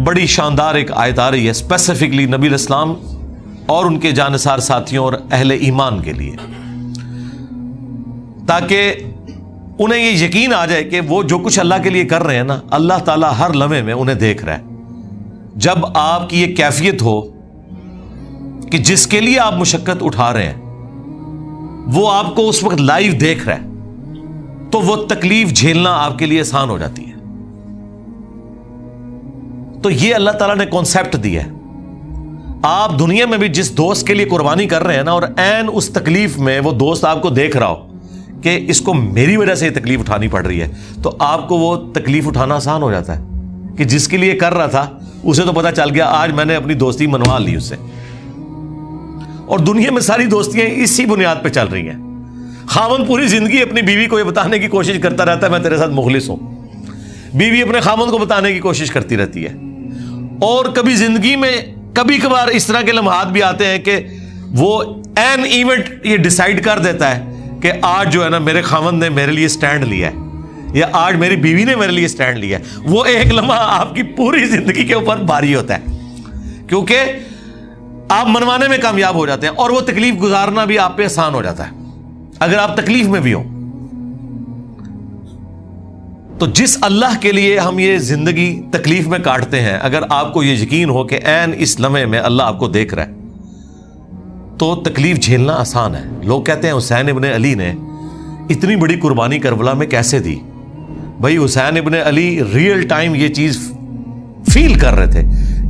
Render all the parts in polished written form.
بڑی شاندار ایک آیت آ رہی ہے اسپیسیفکلی نبی علیہ السلام اور ان کے جانثار ساتھیوں اور اہل ایمان کے لیے، تاکہ انہیں یہ یقین آ جائے کہ وہ جو کچھ اللہ کے لیے کر رہے ہیں نا، اللہ تعالیٰ ہر لمحے میں انہیں دیکھ رہا ہے۔ جب آپ کی یہ کیفیت ہو کہ جس کے لیے آپ مشقت اٹھا رہے ہیں وہ آپ کو اس وقت لائیو دیکھ رہا ہے، تو وہ تکلیف جھیلنا آپ کے لیے آسان ہو جاتی ہے۔ تو یہ اللہ تعالیٰ نے کانسیپٹ دیا ہے۔ آپ دنیا میں بھی جس دوست کے لیے قربانی کر رہے ہیں نا، اور عین اس تکلیف میں وہ دوست آپ کو دیکھ رہا ہو کہ اس کو میری وجہ سے یہ تکلیف اٹھانی پڑ رہی ہے، تو آپ کو وہ تکلیف اٹھانا آسان ہو جاتا ہے کہ جس کے لیے کر رہا تھا اسے تو پتا چل گیا آج میں نے اپنی دوستی منوا لی اس سے۔ اور دنیا میں ساری دوستیاں اسی بنیاد پہ چل رہی ہیں۔ خاوند پوری زندگی اپنی بیوی کو یہ بتانے کی کوشش کرتا رہتا ہے میں تیرے ساتھ مخلص ہوں، بیوی اپنے خاوند کو بتانے کی کوشش کرتی رہتی ہے۔ اور کبھی زندگی میں کبھی کبھار اس طرح کے لمحات بھی آتے ہیں کہ وہ این ایونٹ یہ ڈیسائیڈ کر دیتا ہے کہ آج جو ہے نا میرے خاوند نے میرے لیے سٹینڈ لیا ہے، یا آج میری بیوی نے میرے لیے سٹینڈ لیا ہے۔ وہ ایک لمحہ آپ کی پوری زندگی کے اوپر بھاری ہوتا ہے، کیونکہ آپ منوانے میں کامیاب ہو جاتے ہیں، اور وہ تکلیف گزارنا بھی آپ پہ آسان ہو جاتا ہے اگر آپ تکلیف میں بھی ہوں۔ تو جس اللہ کے لیے ہم یہ زندگی تکلیف میں کاٹتے ہیں، اگر آپ کو یہ یقین ہو کہ عین اس لمحے میں اللہ آپ کو دیکھ رہا ہے، تو تکلیف جھیلنا آسان ہے۔ لوگ کہتے ہیں حسین ابن علی نے اتنی بڑی قربانی کربلا میں کیسے دی؟ بھائی حسین ابن علی ریئل ٹائم یہ چیز فیل کر رہے تھے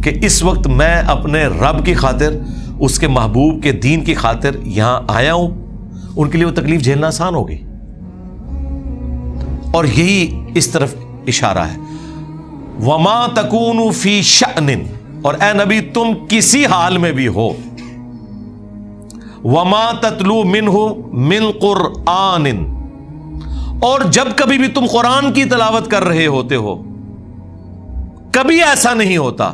کہ اس وقت میں اپنے رب کی خاطر، اس کے محبوب کے دین کی خاطر یہاں آیا ہوں۔ ان کے لیے وہ تکلیف جھیلنا آسان ہوگی، اور یہی اس طرف اشارہ ہے۔ وما تکون فی شأن، اور اے نبی تم کسی حال میں بھی ہو، وما تتلو منہ من قرآن، اور جب کبھی بھی تم قرآن کی تلاوت کر رہے ہوتے ہو، کبھی ایسا نہیں ہوتا،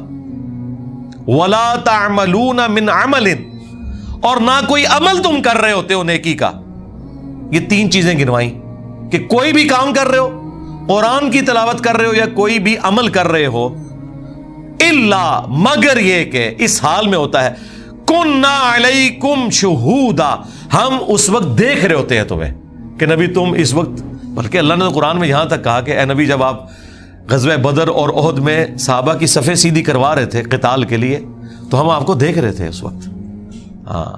ولا تعملون من عمل، اور نہ کوئی عمل تم کر رہے ہوتے ہو نیکی کا۔ یہ تین چیزیں گنوائیں کہ کوئی بھی کام کر رہے ہو، قرآن کی تلاوت کر رہے ہو، یا کوئی بھی عمل کر رہے ہو، الا مگر یہ کہ اس حال میں ہوتا ہے کننا علیکم شہودا، ہم اس وقت دیکھ رہے ہوتے ہیں تمہیں کہ نبی تم اس وقت، بلکہ اللہ نے تو قرآن میں یہاں تک کہا کہ اے نبی جب آپ غزوہ بدر اور احد میں صحابہ کی صفیں سیدھی کروا رہے تھے قتال کے لیے، تو ہم آپ کو دیکھ رہے تھے اس وقت۔ ہاں،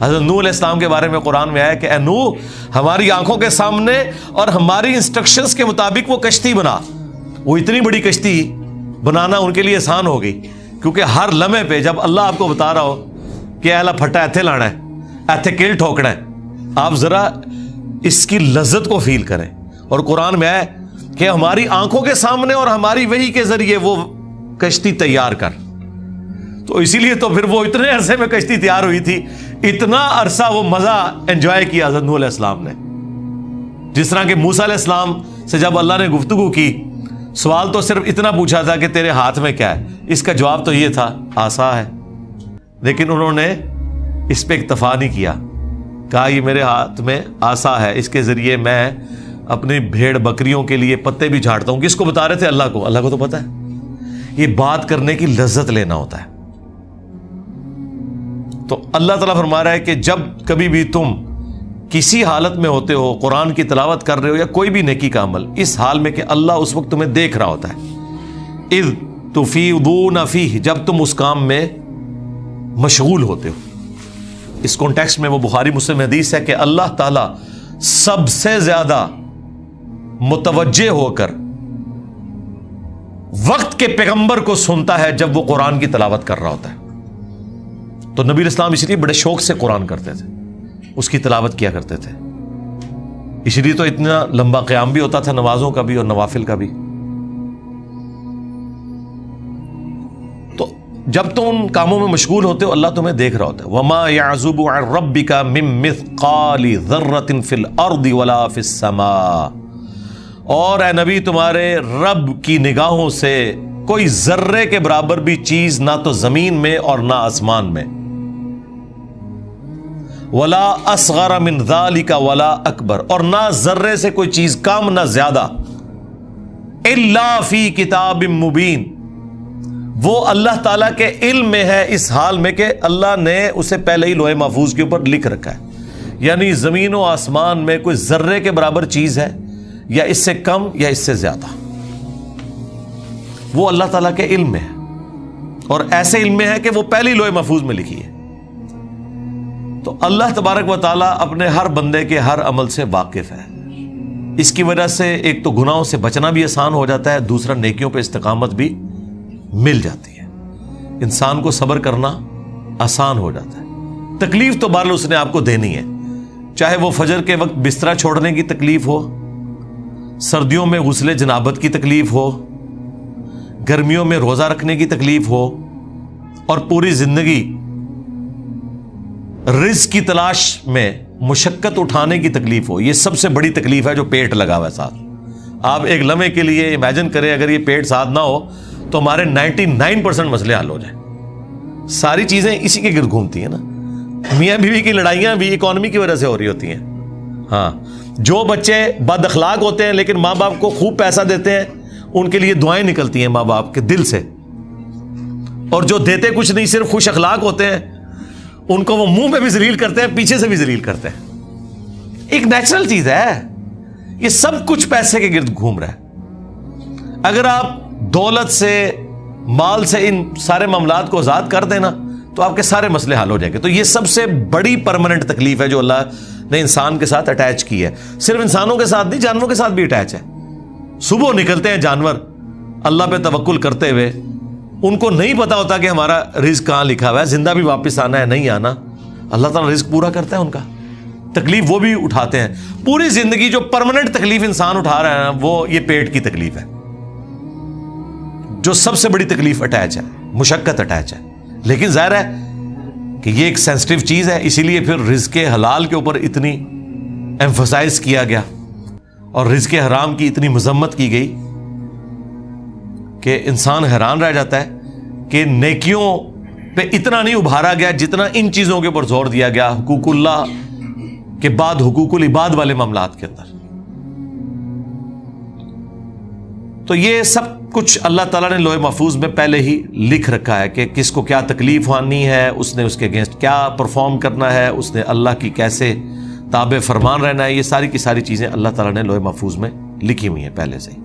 حضرت نوح علیہ السلام کے بارے میں قرآن میں آیا کہ اے نوح ہماری آنکھوں کے سامنے اور ہماری انسٹرکشنز کے مطابق وہ کشتی بنا۔ وہ اتنی بڑی کشتی بنانا ان کے لیے آسان ہو گئی، کیونکہ ہر لمحے پہ جب اللہ آپ کو بتا رہا ہو کہ اہلا پھٹا ایتھے لانا ہے، ایتھے کل ٹھوکنا ہے، آپ ذرا اس کی لذت کو فیل کریں۔ اور قرآن میں آیا کہ ہماری آنکھوں کے سامنے اور ہماری وحی کے ذریعے وہ کشتی تیار کر۔ تو اسی لیے تو پھر وہ اتنے عرصے میں کشتی تیار ہوئی تھی، اتنا عرصہ وہ مزہ انجوائے کیا حضرت نوح علیہ السلام نے۔ جس طرح کہ موسیٰ علیہ السلام سے جب اللہ نے گفتگو کی، سوال تو صرف اتنا پوچھا تھا کہ تیرے ہاتھ میں کیا ہے، اس کا جواب تو یہ تھا عصا ہے، لیکن انہوں نے اس پہ اکتفا نہیں کیا، کہا یہ میرے ہاتھ میں عصا ہے، اس کے ذریعے میں اپنی بھیڑ بکریوں کے لیے پتے بھی جھاڑتا ہوں۔ کس کو بتا رہے تھے؟ اللہ کو تو پتا ہے۔ یہ بات کرنے کی لذت لینا ہوتا ہے۔ تو اللہ تعالیٰ فرما رہا ہے کہ جب کبھی بھی تم کسی حالت میں ہوتے ہو، قرآن کی تلاوت کر رہے ہو یا کوئی بھی نیکی کا عمل، اس حال میں کہ اللہ اس وقت تمہیں دیکھ رہا ہوتا ہے۔ اذ تفیضون فیہ، جب تم اس کام میں مشغول ہوتے ہو۔ اس کانٹیکسٹ میں وہ بخاری مسلم حدیث ہے کہ اللہ تعالیٰ سب سے زیادہ متوجہ ہو کر وقت کے پیغمبر کو سنتا ہے جب وہ قرآن کی تلاوت کر رہا ہوتا ہے۔ تو نبی علیہ السلام اس لیے بڑے شوق سے قرآن کرتے تھے، اس کی تلاوت کیا کرتے تھے، اس لیے تو اتنا لمبا قیام بھی ہوتا تھا، نمازوں کا بھی اور نوافل کا بھی۔ تو جب تم ان کاموں میں مشغول ہوتے ہو، اللہ تمہیں دیکھ رہا ہوتا ہے۔ وَمَا يَعْزُبُ عَنْ رَبِّكَ مِن مِّثْقَالِ ذَرَّةٍ فِي الْأَرْضِ وَلَا فِي السَّمَاءِ، اور اے نبی تمہارے رب کی نگاہوں سے کوئی ذرے کے برابر بھی چیز نہ تو زمین میں اور نہ آسمان میں، ولا اصغر من ذلك ولا اکبر، اور نہ ذرے سے کوئی چیز کم نہ زیادہ، الا فی کتاب مبین، وہ اللہ تعالیٰ کے علم میں ہے، اس حال میں کہ اللہ نے اسے پہلے ہی لوح محفوظ کے اوپر لکھ رکھا ہے. یعنی زمین و آسمان میں کوئی ذرے کے برابر چیز ہے یا اس سے کم یا اس سے زیادہ، وہ اللہ تعالیٰ کے علم میں ہے، اور ایسے علم میں ہے کہ وہ پہلے ہی لوح محفوظ میں لکھی ہے. تو اللہ تبارک و تعالیٰ اپنے ہر بندے کے ہر عمل سے واقف ہے. اس کی وجہ سے ایک تو گناہوں سے بچنا بھی آسان ہو جاتا ہے، دوسرا نیکیوں پہ استقامت بھی مل جاتی ہے. انسان کو صبر کرنا آسان ہو جاتا ہے. تکلیف تو بہرحال اس نے آپ کو دینی ہے، چاہے وہ فجر کے وقت بستر چھوڑنے کی تکلیف ہو، سردیوں میں غسل جنابت کی تکلیف ہو، گرمیوں میں روزہ رکھنے کی تکلیف ہو، اور پوری زندگی رزق کی تلاش میں مشقت اٹھانے کی تکلیف ہو. یہ سب سے بڑی تکلیف ہے جو پیٹ لگا ہوا ہے ساتھ. آپ ایک لمحے کے لیے امیجن کریں اگر یہ پیٹ ساتھ نہ ہو تو ہمارے 99% مسئلے حل ہو جائیں. ساری چیزیں اسی کے گرد گھومتی ہیں نا. میاں بیوی کی لڑائیاں بھی اکانومی کی وجہ سے ہو رہی ہوتی ہیں. ہاں، جو بچے بد اخلاق ہوتے ہیں لیکن ماں باپ کو خوب پیسہ دیتے ہیں، ان کے لیے دعائیں نکلتی ہیں ماں باپ کے دل سے، اور جو دیتے کچھ نہیں صرف خوش اخلاق ہوتے ہیں، ان کو وہ منہ میں بھی ذلیل کرتے ہیں، پیچھے سے بھی ذلیل کرتے ہیں. ایک نیچرل چیز ہے. یہ سب کچھ پیسے کے گرد گھوم رہا ہے. اگر آپ دولت سے، مال سے ان سارے معاملات کو آزاد کر دینا تو آپ کے سارے مسئلے حل ہو جائیں گے. تو یہ سب سے بڑی پرماننٹ تکلیف ہے جو اللہ نے انسان کے ساتھ اٹیچ کی ہے. صرف انسانوں کے ساتھ نہیں، جانوروں کے ساتھ بھی اٹیچ ہے. صبح نکلتے ہیں جانور اللہ پہ توکل کرتے ہوئے، ان کو نہیں پتا ہوتا کہ ہمارا رزق کہاں لکھا ہوا ہے، زندہ بھی واپس آنا ہے نہیں آنا. اللہ تعالیٰ رزق پورا کرتا ہے ان کا. تکلیف وہ بھی اٹھاتے ہیں. پوری زندگی جو پرماننٹ تکلیف انسان اٹھا رہا ہے نا، وہ یہ پیٹ کی تکلیف ہے جو سب سے بڑی تکلیف اٹیچ ہے، مشقت اٹیچ ہے. لیکن ظاہر ہے کہ یہ ایک سینسٹیو چیز ہے، اسی لیے پھر رزق حلال کے اوپر اتنی ایمفسائز کیا گیا اور رزق حرام کی اتنی مذمت کی گئی کہ انسان حیران رہ جاتا ہے کہ نیکیوں پہ اتنا نہیں ابھارا گیا جتنا ان چیزوں کے اوپر زور دیا گیا، حقوق اللہ کے بعد حقوق العباد والے معاملات کے اندر. تو یہ سب کچھ اللہ تعالیٰ نے لوح محفوظ میں پہلے ہی لکھ رکھا ہے کہ کس کو کیا تکلیف آنی ہے، اس نے اس کے اگینسٹ کیا پرفارم کرنا ہے، اس نے اللہ کی کیسے تابع فرمان رہنا ہے. یہ ساری کی ساری چیزیں اللہ تعالیٰ نے لوح محفوظ میں لکھی ہوئی ہیں پہلے سے ہی.